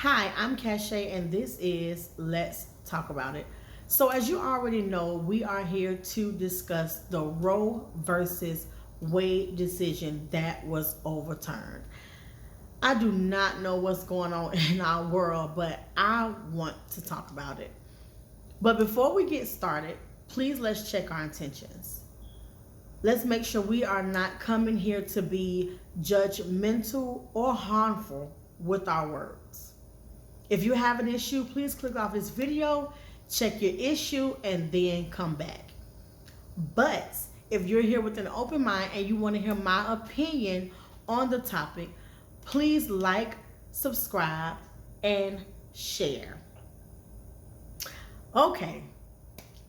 Hi, I'm Cache, and this is Let's Talk About It. So, as you already know, we are here to discuss the Roe versus Wade decision that was overturned. I do not know what's going on in our world, but I want to talk about it. But before we get started, please let's check our intentions. Let's make sure we are not coming here to be judgmental or harmful with our words. If you have an issue, please click off this video, check your issue, and then come back. But if you're here with an open mind and you want to hear my opinion on the topic, please like, subscribe, and share. Okay,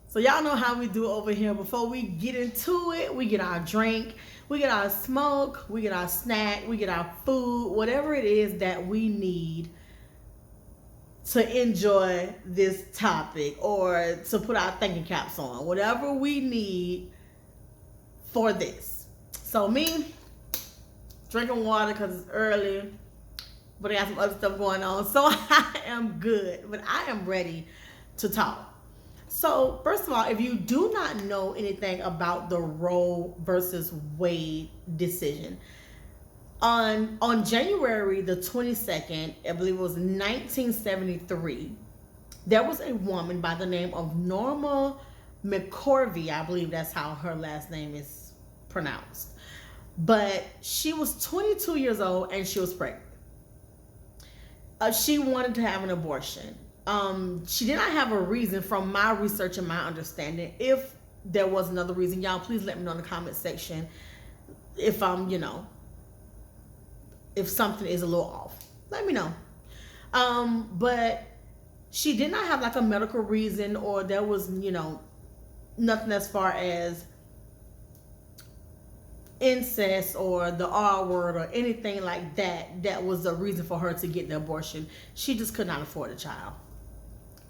so y'all know how we do over here. Before we get into it, we get our drink, we get our smoke, we get our snack, we get our food, whatever it is that we need to enjoy this topic or to put our thinking caps on, whatever we need for this. So me, drinking water because it's early, but I got some other stuff going on, so I am good, but I am ready to talk. So first of all, if you do not know anything about the Roe versus Wade decision, on January the 22nd, I believe it was 1973, there was a woman by the name of Norma McCorvey. I believe that's how her last name is pronounced. But she was 22 years old and she was pregnant. She wanted to have an abortion. She did not have a reason from my research and my understanding. If there was another reason, y'all please let me know in the comment section if if something is a little off. Let me know. But she did not have like a medical reason, or there was, nothing as far as incest or the R word or anything like that that was a reason for her to get the abortion. She just could not afford a child.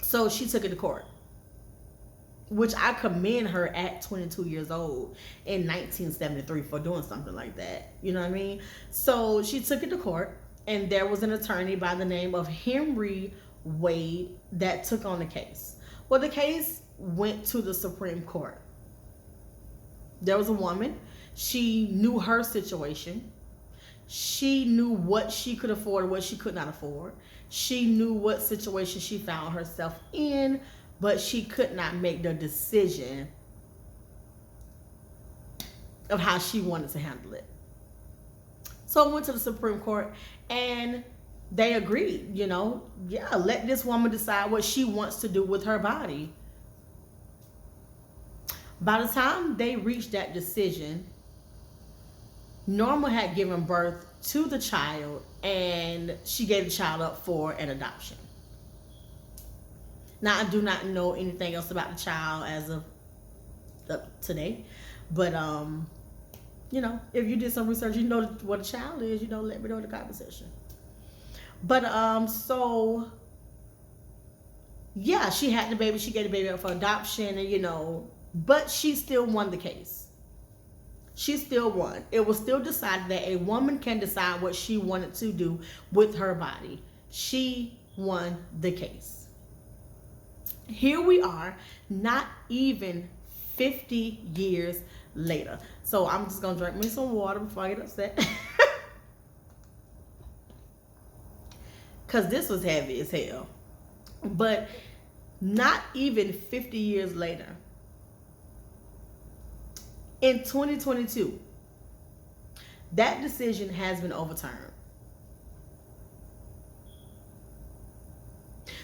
So she took it to court, which I commend her at 22 years old in 1973 for doing something like that. You know what I mean? So she took it to court, and there was an attorney by the name of Henry Wade that took on the case. Well, the case went to the Supreme Court. There was a woman. She knew her situation. She knew what she could afford, what she could not afford. She knew what situation she found herself in, but she could not make the decision of how she wanted to handle it. So I went to the Supreme Court and they agreed, let this woman decide what she wants to do with her body. By the time they reached that decision, Norma had given birth to the child, and she gave the child up for an adoption. Now, I do not know anything else about the child as of today, but if you did some research, you know what a child is. Let me know in the comment section. But so yeah, she had the baby. She gave the baby up for adoption, and but she still won the case. She still won. It was still decided that a woman can decide what she wanted to do with her body. She won the case. Here we are, not even 50 years later. So I'm just going to drink me some water before I get upset. Because this was heavy as hell. But not even 50 years later, in 2022, that decision has been overturned.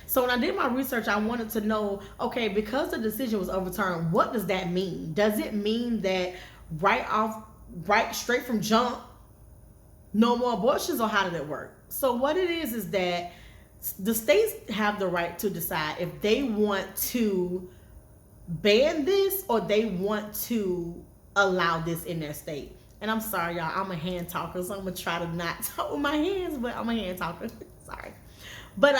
So when I did my research, I wanted to know, okay, because the decision was overturned, what does that mean? Does it mean that straight from jump, no more abortions, or how did it work? So what it is that the states have the right to decide if they want to ban this or they want to allow this in their state. And I'm sorry, y'all, I'm a hand talker, so I'm gonna try to not talk with my hands, but I'm a hand talker. Sorry. But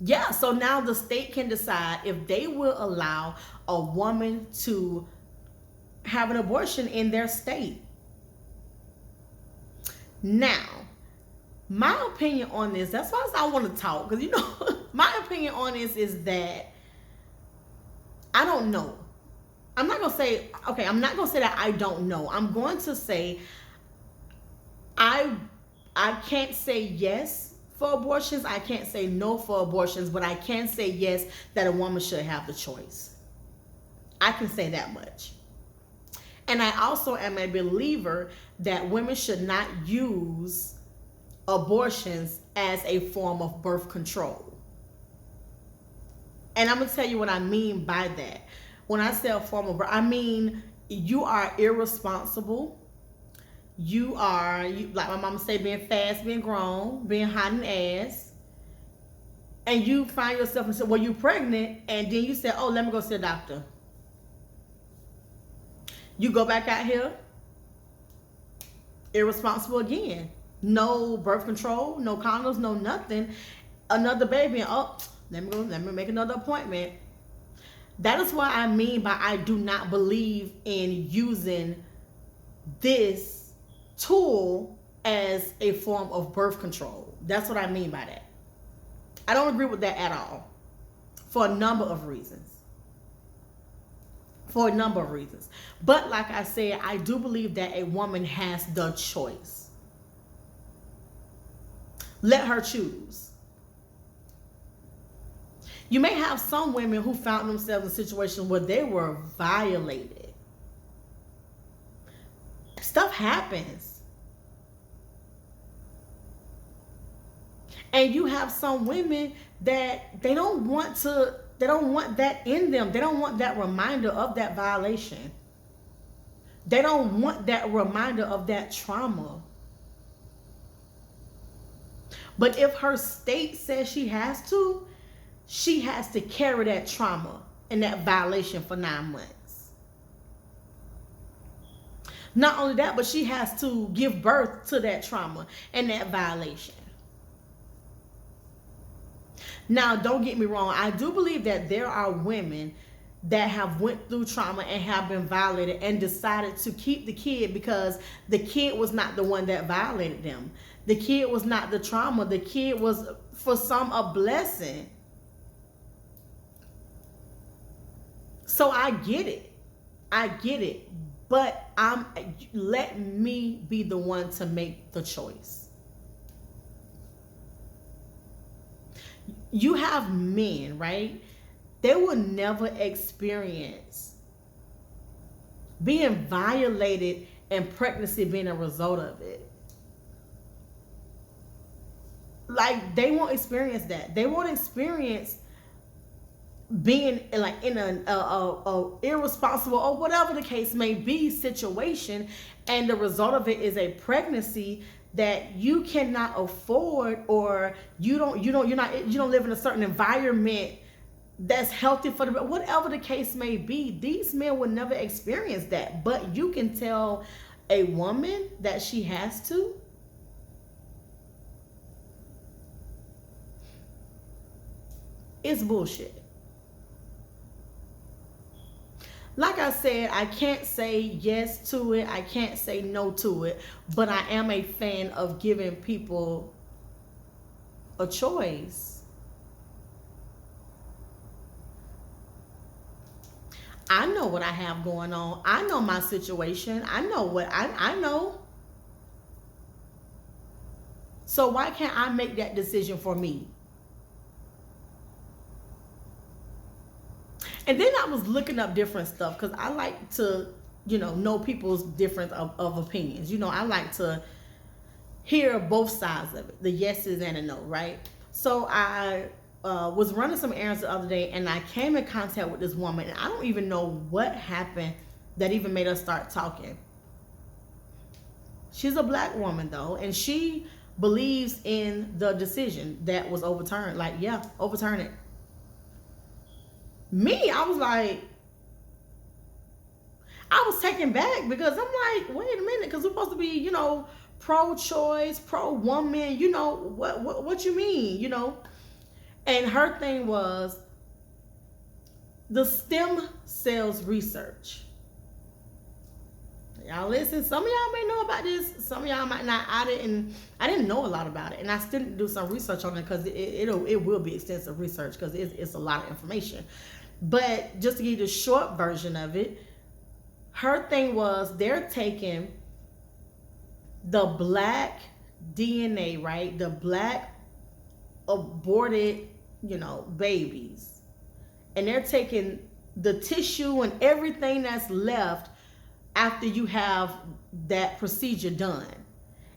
yeah, so now the state can decide if they will allow a woman to have an abortion in their state. Now, My opinion on this, that's why I want to talk, because my opinion on this is that I don't know. I'm not gonna say, okay, I'm not gonna say that I don't know. I'm going to say I can't say yes for abortions. I can't say no for abortions, but I can say yes that a woman should have the choice. I can say that much. And I also am a believer that women should not use abortions as a form of birth control. And I'm going to tell you what I mean by that. When I say a form of birth, I mean you are irresponsible. You are, like my mama say, being fast, being grown, being hot in ass. And you find yourself and say, well, you're pregnant. And then you say, oh, let me go see a doctor. You go back out here, irresponsible again. No birth control, no condoms, no nothing. Another baby, and oh, let me make another appointment. That is what I mean by I do not believe in using this tool as a form of birth control. That's what I mean by that. I don't agree with that at all. For a number of reasons. But like I said, I do believe that a woman has the choice. Let her choose. You may have some women who found themselves in a situation where they were violated. Stuff happens. And you have some women that they don't want that in them. They don't want that reminder of that violation. They don't want that reminder of that trauma. But if her state says she has to carry that trauma and that violation for 9 months. Not only that, but she has to give birth to that trauma and that violation. Now, don't get me wrong. I do believe that there are women that have went through trauma and have been violated and decided to keep the kid because the kid was not the one that violated them. The kid was not the trauma. The kid was, for some, a blessing. So I get it. But let me be the one to make the choice. You have men, right? They will never experience being violated and pregnancy being a result of it. Like, they won't experience that. They won't experience being like in a irresponsible or whatever the case may be situation, and the result of it is a pregnancy that you cannot afford, or you don't live in a certain environment that's healthy for the, whatever the case may be. These men will never experience that. But you can tell a woman that she has to. It's bullshit. Like I said, I can't say yes to it. I can't say no to it. But I am a fan of giving people a choice. I know what I have going on. I know my situation. I know what I know. So why can't I make that decision for me? And then I was looking up different stuff because I like to, know people's difference of opinions. I like to hear both sides of it, the yeses and the no, right? So I was running some errands the other day, and I came in contact with this woman, and I don't even know what happened that even made us start talking. She's a black woman, though, and she believes in the decision that was overturned. Like, yeah, overturn it. Me, I was like, I was taken back because I'm like, wait a minute, because we're supposed to be, pro-choice, pro-woman, what you mean, And her thing was the stem cells research. Y'all listen. Some of y'all may know about this. Some of y'all might not. I didn't know a lot about it, and I still need to do some research on it because it will be extensive research because it's a lot of information. But just to give you the short version of it, her thing was they're taking the black DNA, right? The black aborted, babies, and they're taking the tissue and everything that's left after you have that procedure done,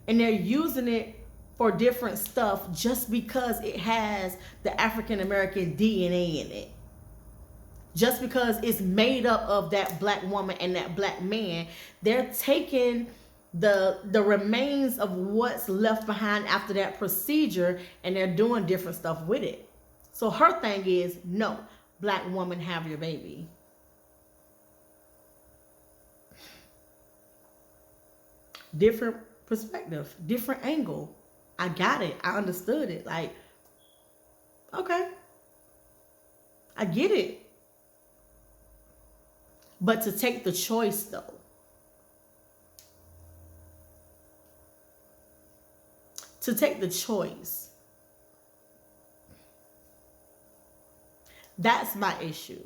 and they're using it for different stuff just because it has the African American DNA in it, just because it's made up of that black woman and that black man. They're taking the remains of what's left behind after that procedure, and they're doing different stuff with it. So her thing is, no, black woman, have your baby. Different perspective, different angle. I got it. I understood it. Like, okay, I get it. But to take the choice, though, to take the choice, that's my issue.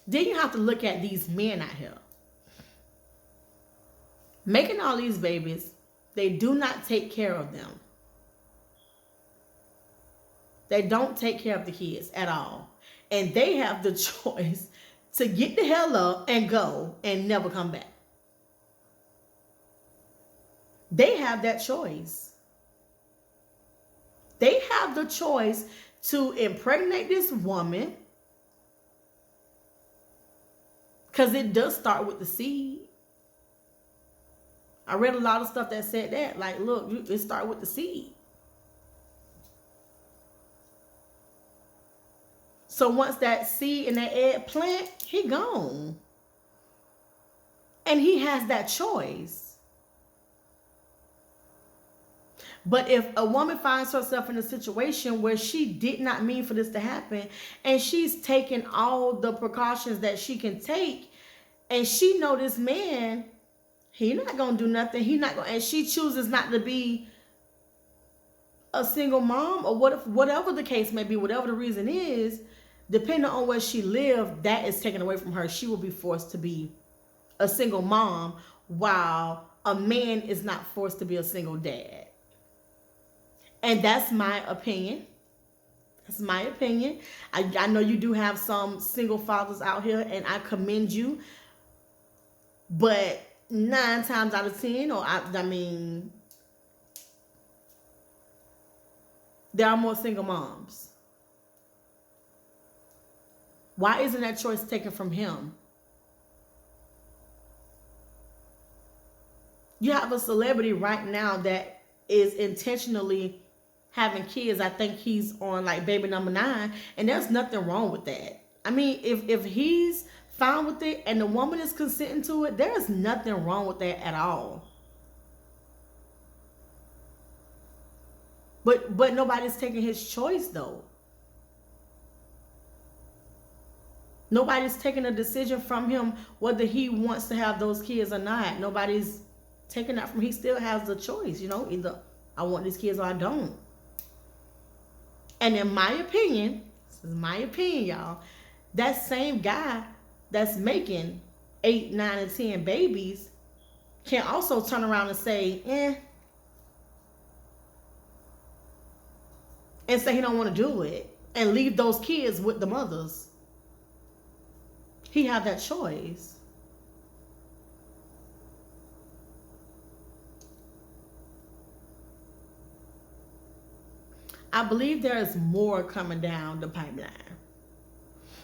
Then you have to look at these men out here making all these babies. They do not take care of them. They don't take care of the kids at all. And they have the choice to get the hell up and go and never come back. They have that choice. They have the choice to impregnate this woman, because it does start with the seed. I read a lot of stuff that said that. Like, look, it starts with the seed. So once that seed and that egg plant, he gone. And he has that choice. But if a woman finds herself in a situation where she did not mean for this to happen, and she's taking all the precautions that she can take, and she know this man, he not gonna do nothing. He not gonna, and she chooses not to be a single mom, or whatever the case may be, whatever the reason is, depending on where she lived, that is taken away from her. She will be forced to be a single mom, while a man is not forced to be a single dad. And that's my opinion. That's my opinion. I know you do have some single fathers out here, and I commend you. But 9 times out of 10, there are more single moms. Why isn't that choice taken from him? You have a celebrity right now that is intentionally having kids. I think he's on like baby number 9, and there's nothing wrong with that. I mean, if he's fine with it and the woman is consenting to it, there is nothing wrong with that at all. But nobody's taking his choice, though. Nobody's taking a decision from him whether he wants to have those kids or not. Nobody's taking that from him. He still has the choice, either I want these kids or I don't. And in my opinion, this is my opinion, y'all, that same guy that's making 8, 9, and 10 babies can also turn around and say, and say he don't want to do it and leave those kids with the mothers. He have that choice. I believe there is more coming down the pipeline.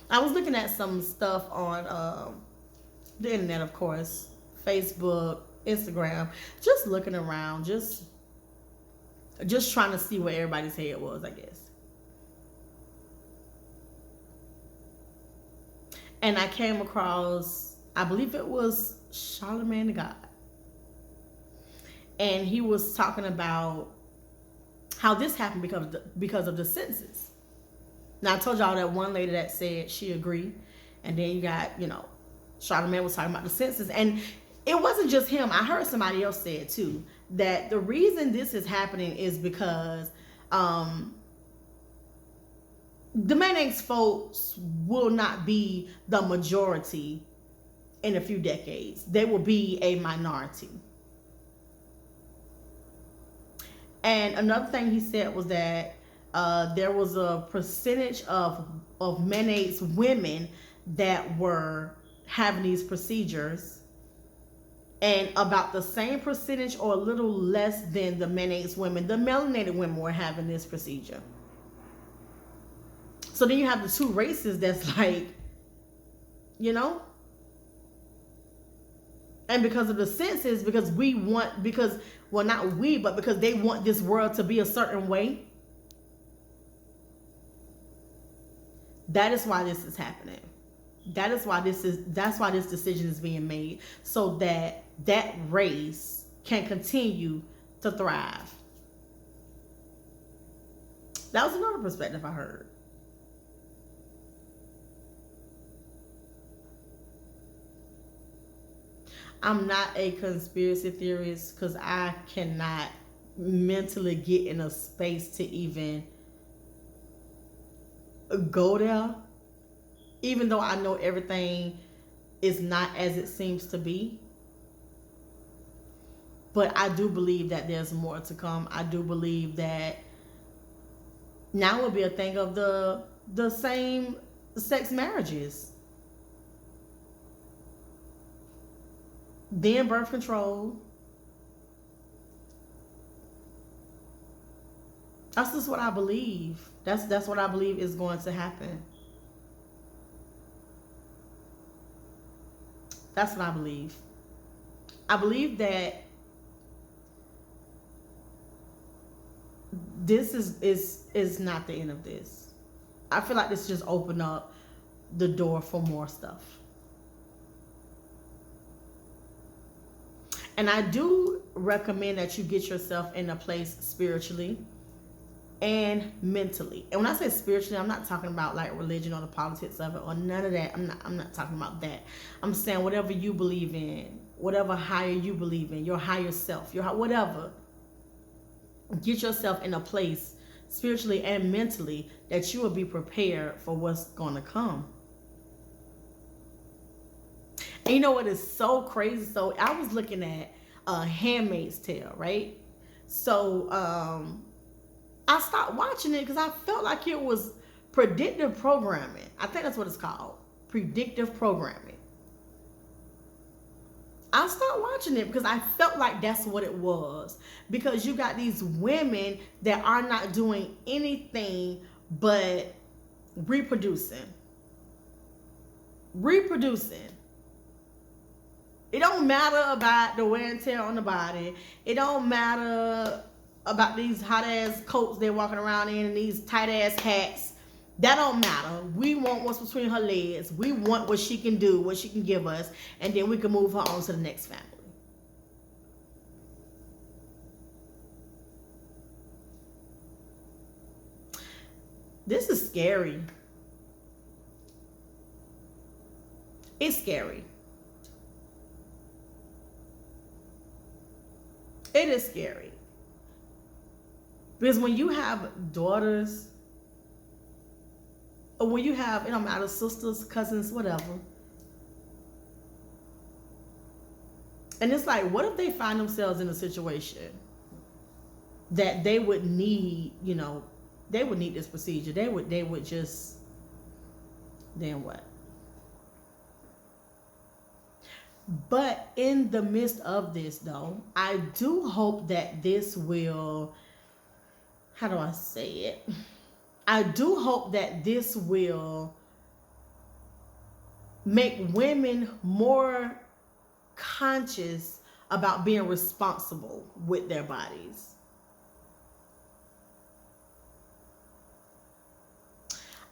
I was looking at some stuff on the internet, of course, Facebook, Instagram, just looking around, just trying to see where everybody's head was, I guess. And I came across, I believe it was Charlemagne the God. And he was talking about how this happened because of the census. Now, I told y'all that one lady that said she agreed. And then you got, Charlemagne was talking about the census. And It wasn't just him. I heard somebody else say it too. That the reason this is happening is because the Mayonnaise folks will not be the majority in a few decades. They will be a minority. And another thing he said was that there was a percentage of Mayonnaise women that were having these procedures, and about the same percentage or a little less than the Mayonnaise women, the melanated women were having this procedure. So then you have the two races that's like, you know, and because of the census, because well, not we, but because they want this world to be a certain way. That is why this is happening. That's why this decision is being made, so that that race can continue to thrive. That was another perspective I heard. I'm not a conspiracy theorist because I cannot mentally get in a space to even go there, even though I know everything is not as it seems to be. But I do believe that there's more to come. I do believe that now will be a thing of the same sex marriages. Then birth control. That's just what I believe. That's what I believe is going to happen. That's what I believe. I believe that this is not the end of this. I feel like this just opened up the door for more stuff. And I do recommend that you get yourself in a place spiritually and mentally. And when I say spiritually, I'm not talking about like religion or the politics of it or none of that. I'm not talking about that. I'm saying whatever you believe in, whatever higher you believe in, your higher self, your whatever. Get yourself in a place spiritually and mentally that you will be prepared for what's going to come. And you know what is so crazy? So I was looking at Handmaid's Tale, right? So I stopped watching it because I felt like it was predictive programming. I think that's what it's called, predictive programming. I stopped watching it because I felt like that's what it was. Because you got these women that are not doing anything but reproducing. It don't matter about the wear and tear on the body. It don't matter about these hot ass coats they're walking around in and these tight ass hats. That don't matter. We want what's between her legs. We want what she can do, what she can give us, and then we can move her on to the next family. This is scary. It's scary. It is scary. Because when you have daughters, or when you have, it don't matter, sisters, cousins, whatever. And it's like, what if they find themselves in a situation that they would need, they would need this procedure. They would just, then what? But in the midst of this, though, I do hope that this will, how do I say it? I do hope that this will make women more conscious about being responsible with their bodies.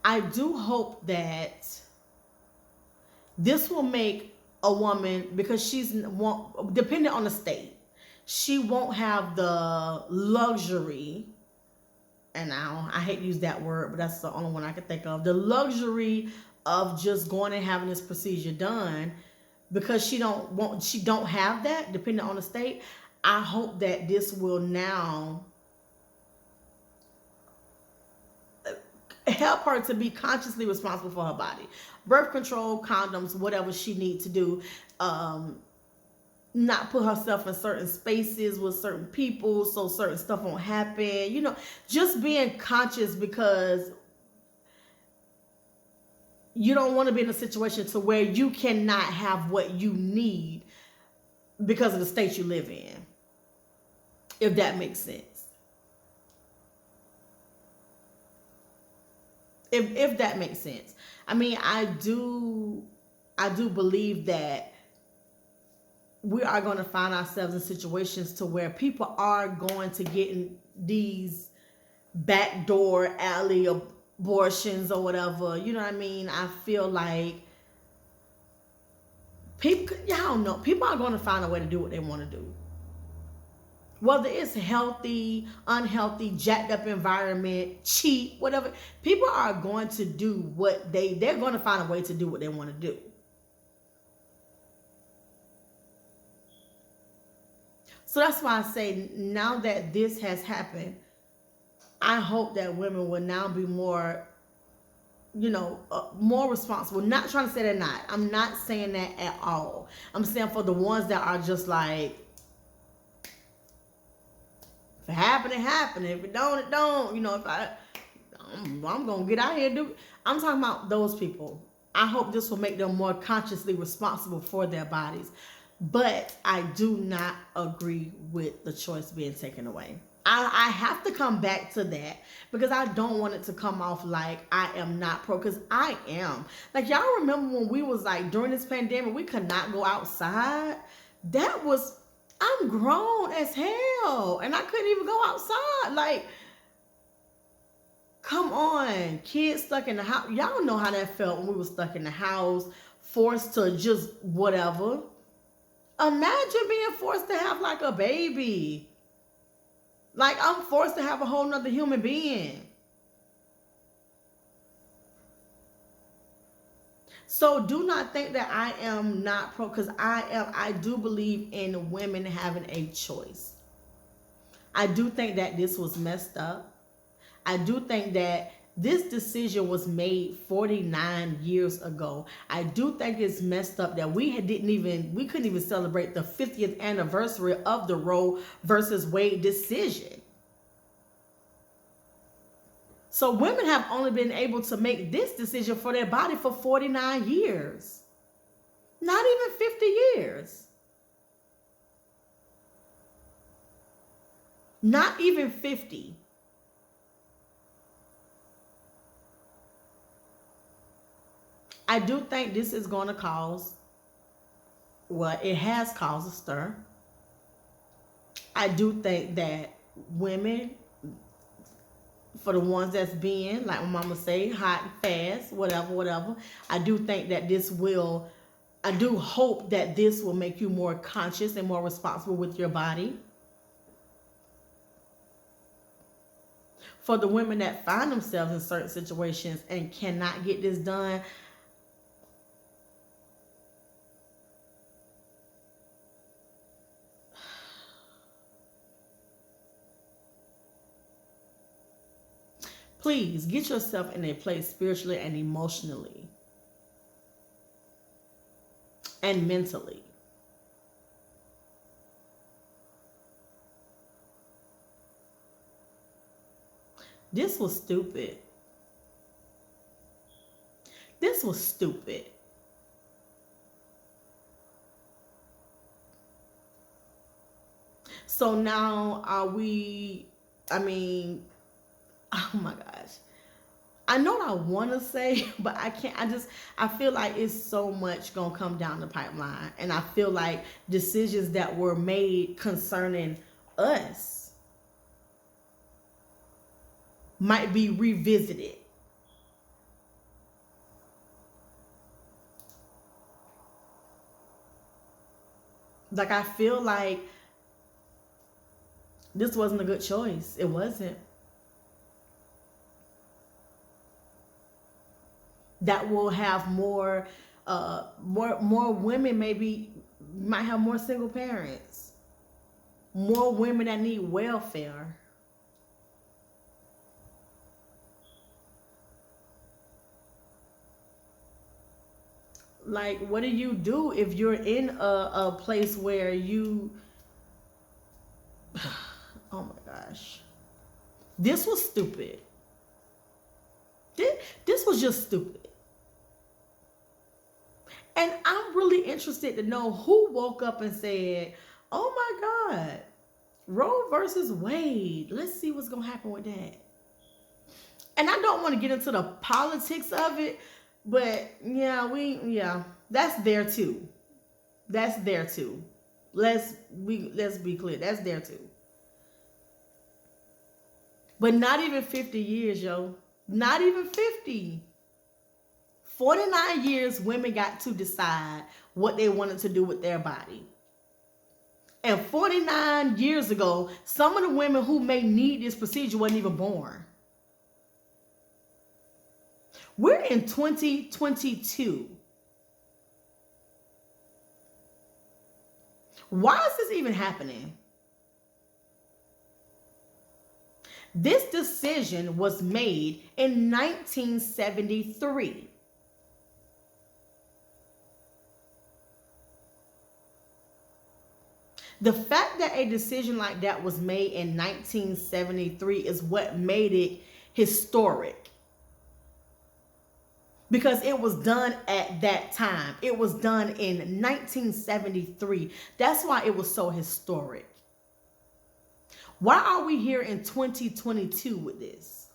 I do hope that this will make a woman, because she's dependent on the state, she won't have the luxury, and I hate to use that word, but that's the only one I can think of, the luxury of just going and having this procedure done, because she don't have that, depending on the state. I hope that this will now help her to be consciously responsible for her body. Birth control, condoms, whatever she needs to do. Not put herself in certain spaces with certain people so certain stuff won't happen. Just being conscious, because you don't want to be in a situation to where you cannot have what you need because of the state you live in. If that makes sense. If that makes sense. I mean, I do believe that we are going to find ourselves in situations to where people are going to get in these backdoor alley abortions or whatever. You know what I mean? I feel like people are going to find a way to do what they want to do. Whether it's healthy, unhealthy, jacked up environment, cheap, whatever, people are going to do what they're going to find a way to do what they want to do. So that's why I say, now that this has happened, I hope that women will now be more, more responsible. Not trying to say they're not. I'm not saying that at all. I'm saying for the ones that are just like, if it happen, it happen. If it don't, it don't. I'm going to get out here and do it. I'm talking about those people. I hope this will make them more consciously responsible for their bodies. But I do not agree with the choice being taken away. I have to come back to that, because I don't want it to come off like I am not pro, because I am. Like, y'all remember when we was like, during this pandemic, we could not go outside? I'm grown as hell, and I couldn't even go outside. Like, come on, kids stuck in the house. Y'all know how that felt when we were stuck in the house, forced to just whatever. Imagine being forced to have like a baby. Like, I'm forced to have a whole nother human being. So do not think that I am not pro, because I do believe in women having a choice. I do think that this was messed up. I do think that this decision was made 49 years ago. I do think it's messed up that we couldn't even celebrate the 50th anniversary of the Roe versus Wade decision. So women have only been able to make this decision for their body for 49 years. Not even 50 years. Not even 50. I do think this is going to cause, well, it has caused a stir. I do think that women, for the ones that's being, like my mama say, hot and fast, whatever, I do think that I do hope that this will make you more conscious and more responsible with your body. For the women that find themselves in certain situations and cannot get this done, please get yourself in a place spiritually and emotionally and mentally. This was stupid. This was stupid. So now oh my gosh. I know what I want to say, but I can't. I feel like it's so much going to come down the pipeline. And I feel like decisions that were made concerning us might be revisited. Like, I feel like this wasn't a good choice. It wasn't. That will have more More women maybe might have more single parents, more women that need welfare. Like, what do you do if you're in a place where you, oh my gosh, this was stupid. This was just stupid. And I'm really interested to know who woke up and said, oh my God, Roe versus Wade. Let's see what's going to happen with that. And I don't want to get into the politics of it, but yeah, that's there too. That's there too. Let's be clear. That's there too. But not even 50 years, yo. Not even 50. 49 years women got to decide what they wanted to do with their body. And 49 years ago, some of the women who may need this procedure wasn't even born. We're in 2022. Why is this even happening? This decision was made in 1973. The fact that a decision like that was made in 1973 is what made it historic. Because it was done at that time. It was done in 1973. That's why it was so historic. Why are we here in 2022 with this?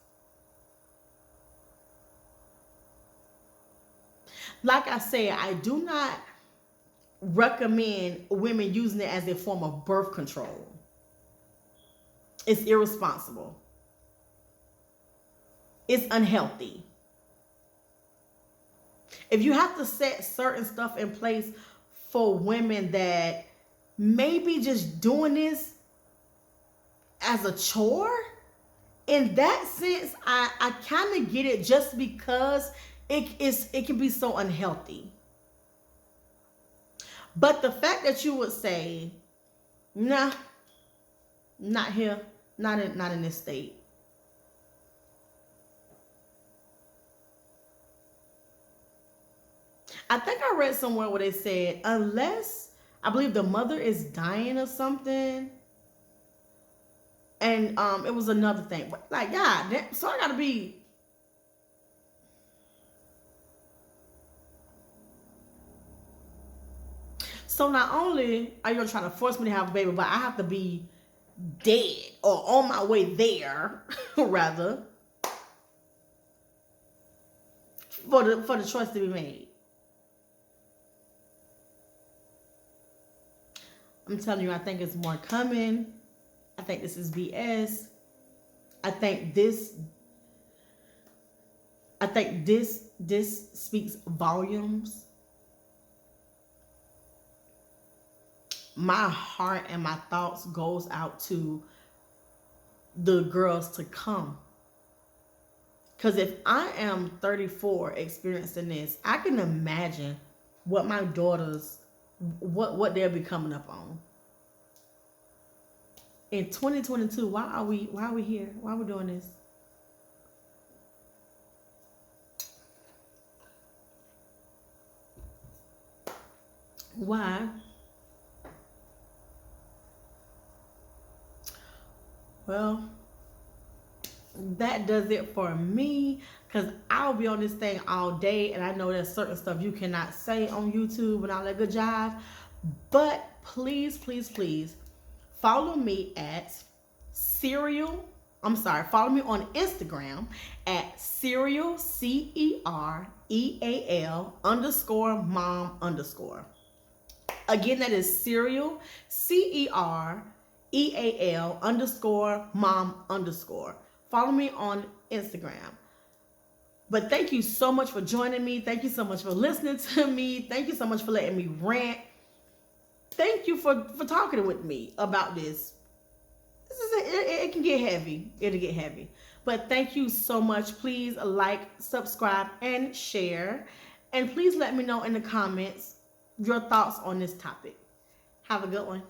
Like I said, I do not recommend women using it as a form of birth control. It's irresponsible. It's unhealthy. If you have to set certain stuff in place for women that maybe just doing this as a chore, in that sense, I kind of get it, just because it can be so unhealthy. But the fact that you would say, nah, not here, not in this state. I think I read somewhere where they said, unless, I believe the mother is dying or something, and it was another thing. But like, God, so I gotta be. So not only are you trying to force me to have a baby, but I have to be dead or on my way there, rather, for the choice to be made. I'm telling you, I think it's more coming. I think this is BS. I think this speaks volumes. My heart and my thoughts goes out to the girls to come. Because if I am 34 experiencing this, I can imagine what my daughters, what they'll be coming up on. In 2022, why are we here? Why are we doing this? Why? Well, that does it for me, because I'll be on this thing all day, and I know there's certain stuff you cannot say on YouTube and all that good jive. But please, please, please follow me at follow me on Instagram at cereal, CEREAL _mom_. Again, that is cereal, CEREAL _mom_. Follow me on Instagram. But thank you so much for joining me. Thank you so much for listening to me. Thank you so much for letting me rant. Thank you for talking with me about this. It can get heavy. It'll get heavy. But thank you so much. Please like, subscribe, and share. And please let me know in the comments your thoughts on this topic. Have a good one.